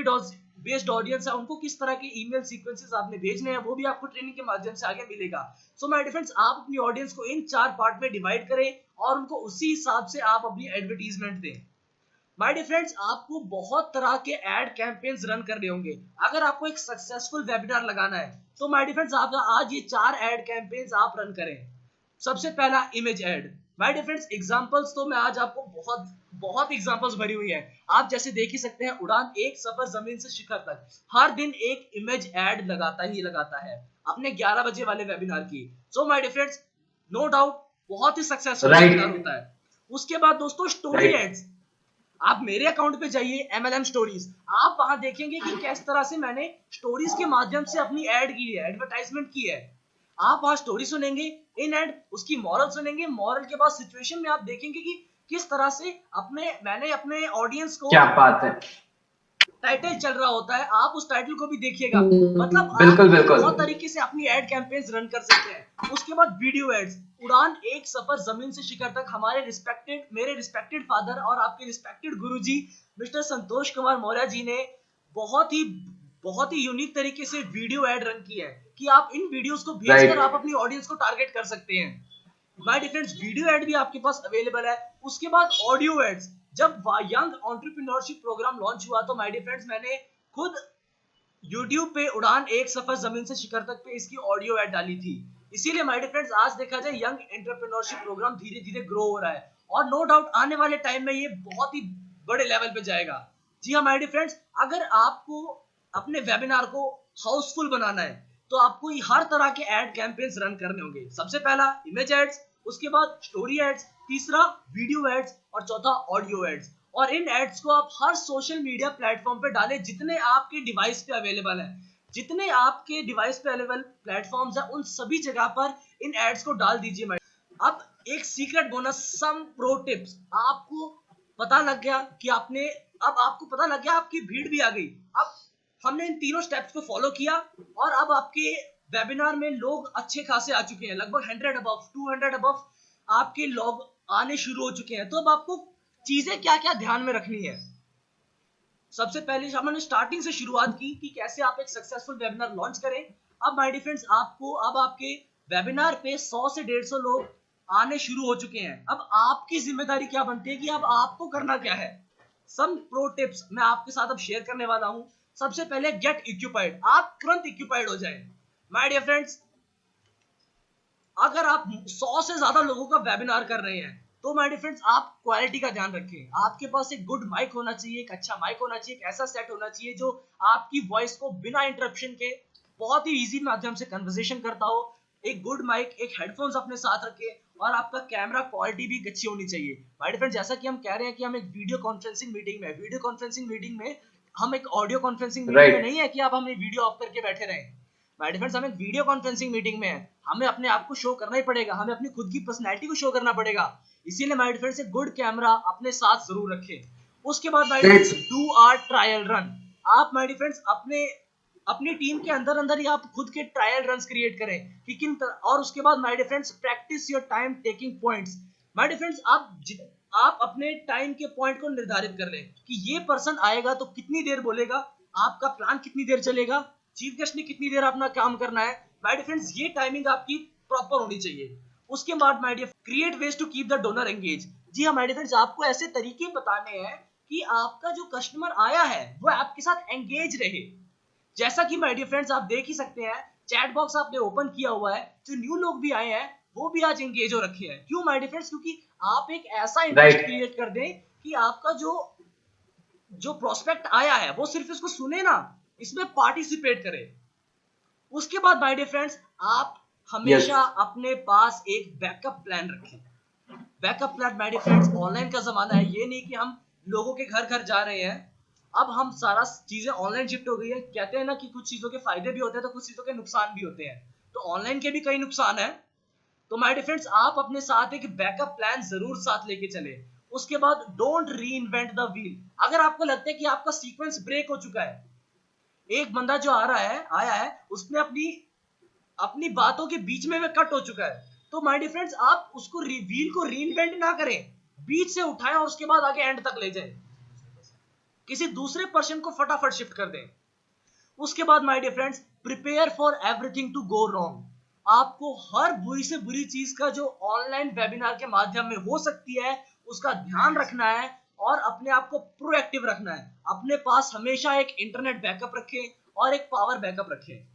बेस्ड ऑडियंस है, उनको किस तरह के ईमेल सीक्वेंसेस आपने भेजने हैं वो भी आपको ट्रेनिंग के माध्यम से आगे मिलेगा। सो माय डियर फ्रेंड्स, आप अपनी ऑडियंस को इन 4 पार्ट में डिवाइड करें और उनको उसी हिसाब से आप अपनी एडवर्टीजमेंट दें। माय डियर फ्रेंड्स, आपको बहुत तरह के एड कैंपेन्स रन करने होंगे। अगर आपको एक सक्सेसफुल वेबिनार लगाना है तो माय डियर फ्रेंड्स, आप आज ये 4 एड कैंपेन्स आप रन करें। सबसे पहला image ad. My dear friends, examples तो मैं आज आपको बहुत बहुत एग्जांपल्स भरी हुई है। आप जैसे देख ही सकते हैं, उड़ान एक सफर जमीन से शिखर तक हर दिन एक इमेज एड लगाता ही लगाता है अपने 11 बजे वाले वेबिनार की। So my dear friends, no doubt बहुत ही सक्सेसफुल वेबिनार होता है। उसके बाद दोस्तों स्टोरी एड्स। आप मेरे अकाउंट पे जाइए MLM स्टोरीज, आप वहां देखेंगे कि किस तरह से मैंने स्टोरीज के माध्यम से अपनी एड की है, एडवर्टाइजमेंट की है। आप वहां स्टोरी सुनेंगे, इन एड उसकी मॉरल सुनेंगे, मॉरल के बाद सिचुएशन में आप देखेंगे कि किस तरह से मैंने अपने ऑडियंस को, क्या बात है, टाइटल चल रहा होता है, आप उस टाइटल को भी देखिएगा। मतलब बिल्कुल आप बिल्कुल। बहुत तरीके से अपनी एड कैंपेन्स रन कर सकते हैं। उसके बाद वीडियो एड्स। उड़ान एक सफर जमीन से शिखर तक हमारे मेरे रिस्पेक्टेड फादर और आपके रिस्पेक्टेड गुरुजी मिस्टर संतोष कुमार मौर्य जी ने बहुत ही यूनिक तरीके से वीडियो एड रन की है कि आप इन वीडियोस को भेजकर आप अपनी ऑडियंस को टारगेट कर सकते हैं। My dear friends, video ad भी आपके पास अवेलेबल है। उसके बाद ऑडियो एड्स। जब यंग एंटरप्रेन्योरशिप प्रोग्राम लॉन्च हुआ तो माय डियर फ्रेंड्स, मैंने खुद YouTube पे उड़ान एक सफर जमीन से शिखर तक पे इसकी ऑडियो एड डाली थी। इसीलिए माय डियर फ्रेंड्स, आज देखा जाए यंग एंटरप्रेन्योरशिप प्रोग्राम धीरे धीरे ग्रो हो रहा है और नो डाउट आने वाले टाइम में ये बहुत ही बड़े लेवल पे जाएगा। जी हाँ माय डियर फ्रेंड्स, अगर आपको अपने वेबिनार को हाउसफुल बनाना है तो आपको हर तरह के एड कैंपेन्स रन करने होंगे। सबसे पहला इमेज एड्स, उसके बाद स्टोरी एड्स, तीसरा वीडियो एड्स और चौथा ऑडियो एड्स। और इन एड्स को आप हर सोशल मीडिया प्लेटफॉर्म पे डालें जितने आपके डिवाइस पे अवेलेबल है। जितने आपके डिवाइस पे अवेलेबल प्लेटफॉर्म्स है उन सभी जगह पर इन एड्स को डाल दीजिए। अब एक सीक्रेट बोनस, सम प्रो टिप्स। आपको पता लग गया कि आपको पता लग गया, आपकी भीड़ भी आ गई। अब हमने इन तीनों स्टेप्स को फॉलो किया और अब आपके वेबिनार में लोग अच्छे खासे आ चुके हैं, लगभग 100 अबव 200 अबव आपके लोग आने शुरू हो चुके हैं। तो अब आपको चीजें क्या क्या ध्यान में रखनी है। सबसे पहले हमने स्टार्टिंग से शुरुआत की कि कैसे आप एक सक्सेसफुल वेबिनार लॉन्च करें। अब माय डियर फ्रेंड्स, अब आपके वेबिनार पे 100 से 150 लोग आने शुरू हो चुके हैं। अब आपकी जिम्मेदारी क्या बनती है कि अब आपको करना क्या है। सम प्रो टिप्स मैं आपके साथ अब शेयर करने वाला हूं। सबसे पहले गेट इक्विपाइड, आप तुरंत इक्विपाइड हो जाएं। माय डियर फ्रेंड्स, अगर आप 100 से ज्यादा लोगों का वेबिनार कर रहे हैं तो माय डियर फ्रेंड्स, आप क्वालिटी का ध्यान रखें। आपके पास एक गुड माइक होना चाहिए, एक अच्छा माइक होना चाहिए, एक ऐसा सेट होना चाहिए जो आपकी वॉइस को बिना इंटरप्शन के बहुत ही इजी माध्यम से कन्वर्सेशन करता हो। एक गुड माइक, एक हेडफोन्स अपने साथ रखें और आपका कैमरा क्वालिटी भी अच्छी होनी चाहिए। माय डियर फ्रेंड्स, जैसा कि हम कह रहे हैं कि हम एक वीडियो कॉन्फ्रेंसिंग मीटिंग में हम एक ऑडियो कॉन्फ्रेंसिंग मीटिंग में नहीं है कि आप हमें वीडियो ऑफ करके बैठे रहें। माय डियर फ्रेंड्स, हम एक वीडियो कॉन्फ्रेंसिंग मीटिंग में है, हमें अपने आप को शो करना ही पड़ेगा, हमें अपनी खुद की पर्सनैलिटी को शो करना पड़ेगा। इसीलिए माय डियर फ्रेंड्स, एक गुड कैमरा अपने साथ जरूर रखें। उसके बाद my dear friends, do our trial run. आप माय डियर फ्रेंड्स अपनी टीम के अंदर ही आप खुद के ट्रायल रन्स क्रिएट करें कि और उसके बाद my dear friends, practice your time taking points. My dear friends, आप अपने टाइम के पॉइंट को निर्धारित कर लें कि ये पर्सन आएगा तो कितनी देर बोलेगा, आपका प्लान कितनी देर चलेगा, चीफ गेस्ट ने कितनी देर अपना काम करना है। माय डियर फ्रेंड्स, ये टाइमिंग आपकी प्रॉपर होनी चाहिए। उसके बाद my dear, create ways to keep the donor engage. जी हाँ माय डियर फ्रेंड्स, आपको ऐसे तरीके बताने हैं कि आपका जो कस्टमर आया है वो आपके साथ एंगेज रहे। जैसा कि माय डियर फ्रेंड्स आप देख ही सकते हैं, चैट बॉक्स आपने ओपन किया हुआ है, जो न्यू लोग भी आए हैं वो भी आज एंगेज हो रखे हैं। क्यों माय डियर फ्रेंड्स? क्योंकि आप एक ऐसा इंटरेस्ट राइट। क्रिएट कर दें कि आपका जो जो प्रोस्पेक्ट आया है वो सिर्फ इसको सुने ना, इसमें पार्टिसिपेट करे। उसके बाद माय डियर फ्रेंड्स, आप यस। हमेशा अपने पास एक बैकअप प्लान रखें। Backup plan my dear friends, online का जमाना है, ये नहीं कि हम लोगों के घर घर जा रहे हैं। अब हम सारा चीजें ऑनलाइन शिफ्ट हो गई है। कहते हैं ना कि कुछ चीजों के फायदे भी होते हैं तो कुछ चीजों के नुकसान भी होते हैं, तो ऑनलाइन के भी कई नुकसान है। तो माय डियर फ्रेंड्स, आप अपने साथ एक बैकअप प्लान जरूर साथ लेके चले। उसके बाद डोंट री इन्वेंट द व्हील। अगर आपको लगता है कि आपका सीक्वेंस ब्रेक हो चुका है, एक बंदा जो आ रहा है आया है, उसने अपनी अपनी बातों के बीच में कट हो चुका है, तो माय डियर फ्रेंड्स आप उसको व्हील को रीइन्वेंट ना करें, बीच से उठाएं और उसके बाद आगे एंड तक ले जाएं, किसी दूसरे पर्सन को फटाफट शिफ्ट कर दें। उसके बाद my dear friends, prepare for everything to go wrong. आपको हर बुरी से बुरी चीज का जो ऑनलाइन वेबिनार के माध्यम में हो सकती है उसका ध्यान रखना है और अपने आप को प्रोएक्टिव रखना है। अपने पास हमेशा एक इंटरनेट बैकअप रखें और एक पावर बैकअप रखें,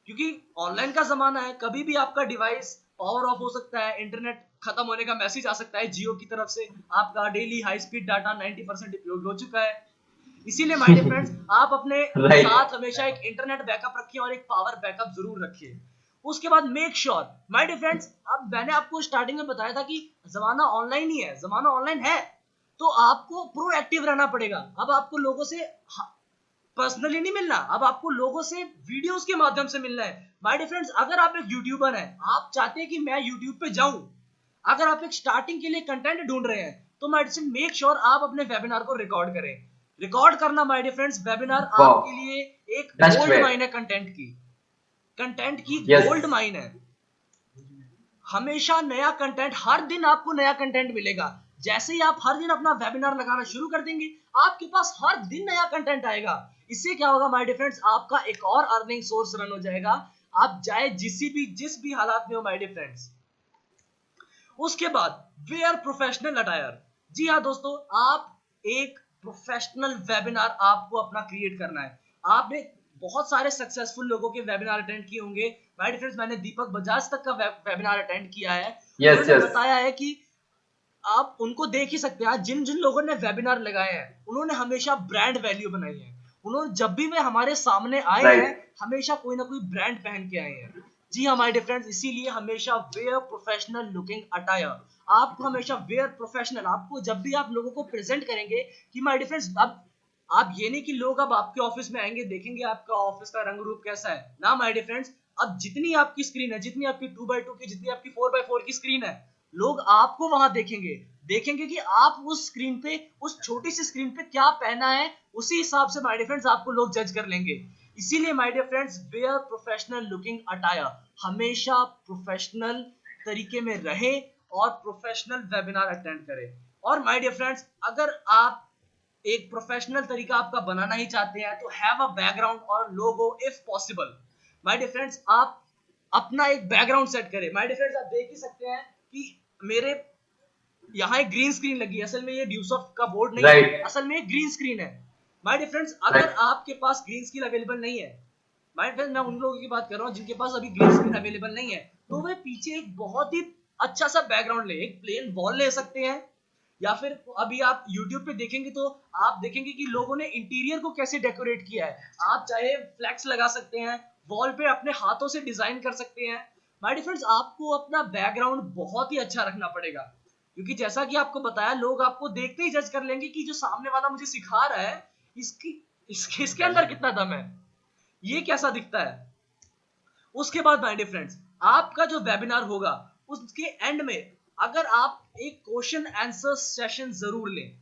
क्योंकि ऑनलाइन का जमाना है, कभी भी आपका डिवाइस पावर ऑफ हो सकता है, इंटरनेट खत्म होने का मैसेज आ सकता है जियो की तरफ से, आपका डेली हाई स्पीड डाटा 90% उपयोग हो चुका है। इसीलिए माय डियर फ्रेंड्स, आप अपने राइट। साथ हमेशा एक इंटरनेट बैकअप रखिए और एक पावर बैकअप जरूर रखिए। उसके बाद make sure my dear friends, अब मैंने आपको स्टार्टिंग में बताया था कि जमाना ऑनलाइन ही है, जमाना ऑनलाइन है, तो आपको प्रोएक्टिव रहना पड़ेगा। अब आपको लोगों से पर्सनली नहीं मिलना, अब आपको लोगों से वीडियोस के माध्यम से मिलना है। माय डियर फ्रेंड्स, अगर आप एक यूट्यूबर हैं, आप चाहते हैं कि मैं यूट्यूब पे जाऊं, अगर आप एक स्टार्टिंग के लिए कंटेंट ढूंढ रहे हैं, तो माय डियर मेक श्योर आप अपने वेबिनार को रिकॉर्ड करें। रिकॉर्ड करना my dear friends, webinar wow, आपके लिए एक बेस्ट गोल्ड वे। माइन है, कंटेंट की यस। गोल्ड माइन है। हमेशा नया कंटेंट, हर दिन आपको नया कंटेंट मिलेगा। जैसे ही आप हर दिन अपना वेबिनार लगाना शुरू कर देंगे, आपके पास हर दिन नया कंटेंट आएगा। इससे क्या होगा माय डियर फ्रेंड्स, आपका एक और अर्निंग सोर्स रन हो जाएगा, आप चाहे जिस भी हालात में हो माय डियर फ्रेंड्स। उसके बाद वेयर प्रोफेशनल अटायर। जी हाँ दोस्तों, आप एक प्रोफेशनल वेबिनार आपको अपना क्रिएट करना है। आपने बहुत सारे सक्सेसफुल लोगों के वेबिनार अटेंड किए होंगे माय डियर फ्रेंड्स, मैंने दीपक बजाज तक का वेबिनार अटेंड किया है। यस। उन्होंने यस। बताया है कि आप उनको देख ही सकते हैं, जिन जिन लोगों ने वेबिनार लगाए हैं उन्होंने हमेशा ब्रांड वैल्यू बनाई है। उन्होंने जब भी वे हमारे सामने आए हैं, राइट। हमेशा कोई ना कोई ब्रांड पहन के आए हैं। जी हाँ माय डियर फ्रेंड्स, इसीलिए हमेशा वेयर प्रोफेशनल लुकिंग अटायर। आपको हमेशा वेयर प्रोफेशनल, आपको जब भी आप लोगों को प्रेजेंट करेंगे कि माय डियर फ्रेंड्स, अब आप ये नहीं कि लोग अब आपके ऑफिस में आएंगे देखेंगे आपका ऑफिस का रंग रूप कैसा है ना माय डियर फ्रेंड्स। अब जितनी आपकी स्क्रीन है, जितनी आपकी 2x2 की, जितनी आपकी 4x4 की स्क्रीन है, लोग आपको वहां देखेंगे, देखेंगे कि आप उस स्क्रीन पे, उस छोटी सी स्क्रीन पे क्या पहना है, उसी हिसाब से माय डियर फ्रेंड्स आपको लोग जज कर लेंगे। इसीलिए my dear friends, wear professional looking attire, हमेशा प्रोफेशनल तरीके में रहे और प्रोफेशनल वेबिनार अटेंड करें। और माय डियर फ्रेंड्स, अगर आप एक प्रोफेशनल तरीका आपका बनाना ही चाहते हैं, तो हैव अ बैकग्राउंड और logo if possible. My dear friends, आप अपना एक बैकग्राउंड सेट करें। माय डियर फ्रेंड्स, आप देख ही सकते हैं कि मेरे यहाँ एक ग्रीन स्क्रीन लगी है, असल में ये ड्यूसॉफ्ट का बोर्ड नहीं है, राइट। असल में एक ग्रीन स्क्रीन है। माय डियर फ्रेंड्स, अगर राइट। आपके पास ग्रीन स्क्रीन अवेलेबल नहीं है, माय डियर फ्रेंड्स मैं उन लोगों की बात कर रहा हूँ जिनके पास अभी ग्रीन स्क्रीन अवेलेबल नहीं है, तो वे पीछे एक बहुत ही अच्छा सा बैकग्राउंड ले, एक प्लेन वॉल ले सकते हैं, या फिर अभी आप YouTube पे देखेंगे तो आप देखेंगे कि लोगों ने इंटीरियर को कैसे डेकोरेट किया है। आप चाहे फ्लैक्स लगा सकते हैं, वॉल पे अपने हाथों से डिजाइन कर सकते हैं। माय डियर फ्रेंड्स, आपको अपना बैकग्राउंड बहुत ही अच्छा रखना पड़ेगा, क्योंकि जैसा कि आपको बताया, लोग आपको देखते ही जज कर लेंगे कि जो सामने वाला मुझे सिखा रहा है, इसके अंदर कितना दम है, ये कैसा दिखता है। उसके बाद माय डियर फ्रेंड्स, आपका जो वेबिनार होगा उसके एंड में अगर आप एक क्वेश्चन आंसर सेशन जरूर लें,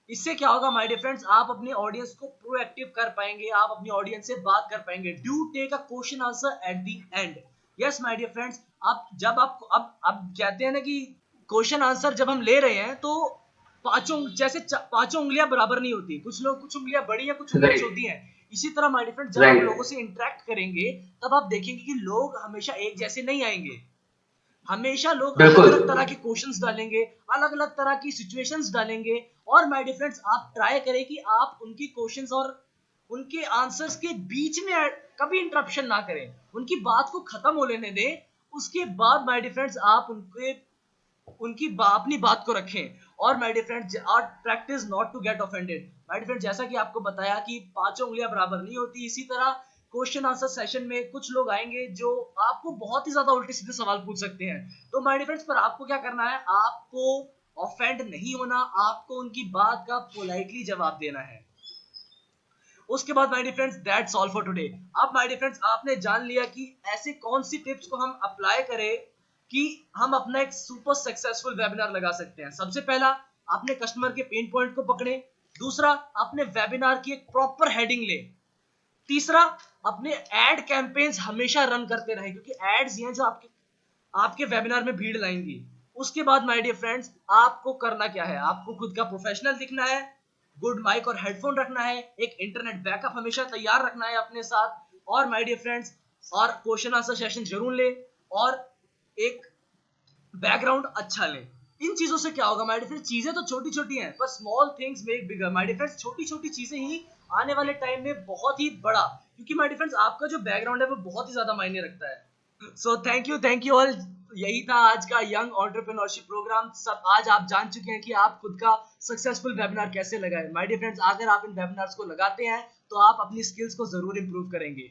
इससे क्या होगा माय डियर फ्रेंड्स, आप अपने ऑडियंस को प्रोएक्टिव कर पाएंगे, आप अपनी ऑडियंस से बात कर पाएंगे। Do take a question answer at the end. Yes my dear friends, आप जब आप अब कहते हैं ना कि क्वेश्चन आंसर जब हम ले रहे हैं तो पांचों उंगलियां बराबर नहीं होती, कुछ लोग कुछ उंगलियां बड़ी है, कुछ उंगलियां राइट। छोटी हैं। इसी तरह माय डियर फ्रेंड्स, जब आप लोगों राइट। से इंटरेक्ट करेंगे तब आप देखेंगे कि लोग हमेशा एक जैसे नहीं आएंगे, हमेशा लोग अलग बिल्कुल। अलग तरह के क्वेश्चंस डालेंगे, अलग अलग तरह की सिचुएशंस डालेंगे। और माय डियर फ्रेंड्स, आप ट्राई करें कि आप उनकी क्वेश्चंस और उनके आंसर्स के बीच में कभी इंटरप्शन ना करें, उनकी बात को खत्म हो लेने दें, उसके बाद माय डियर फ्रेंड्स आप अपनी बात को रखें। और my dear friends are practice not to get offended. My dear friends जैसा कि आपको बताया कि पांचों उंगलियां बराबर नहीं होती, इसी तरह क्वेश्चन आंसर सेशन में कुछ लोग आएंगे जो आपको बहुत ही ज्यादा उल्टे सीधे सवाल पूछ सकते हैं। तो माय डियर फ्रेंड्स पर आपको क्या करना है, आपको ऑफेंड नहीं होना, आपको उनकी बात का पोलाइटली जवाब देना है। उसके बाद my dear friends that's all for today. अब माय डियर फ्रेंड्स आपने जान लिया कि ऐसे कौन सी टिप्स को हम अप्लाई करें कि हम अपना एक सुपर सक्सेसफुल वेबिनार लगा सकते हैं। सबसे पहला, आपने कस्टमर के पेन पॉइंट को पकड़े। दूसरा, आपने वेबिनार की एक प्रॉपर हेडिंग ले। तीसरा, अपने एड कैंपेन्स हमेशा रन करते रहे, क्योंकि एड्स ही हैं जो आपके वेबिनार में भीड़ लाएंगी। उसके बाद माय डियर फ्रेंड्स आपको करना क्या है, आपको खुद का प्रोफेशनल दिखना है, गुड माइक और हेडफोन रखना है, एक इंटरनेट बैकअप हमेशा तैयार रखना है अपने साथ, और माय डियर फ्रेंड्स और क्वेश्चन आंसर सेशन जरूर ले, और एक बैकग्राउंड अच्छा ले। इन चीजों से क्या होगा माय डियर फ्रेंड्स, चीजें तो छोटी छोटी हैं पर small things make bigger. My dear friends छोटी छोटी चीजें ही आने वाले टाइम में बहुत ही बड़ा, क्योंकि माय डियर फ्रेंड्स आपका जो बैकग्राउंड है वो बहुत ही ज्यादा मायने रखता है। So thank you all. यही था आज का यंग एंटरप्रेन्योरशिप प्रोग्राम। सब आज आप जान चुके हैं कि आप खुद का सक्सेसफुल वेबिनार कैसे लगाएं। माय डियर फ्रेंड्स अगर आप इन वेबिनार्स को लगाते हैं तो आप अपनी स्किल्स को जरूर इंप्रूव करेंगे।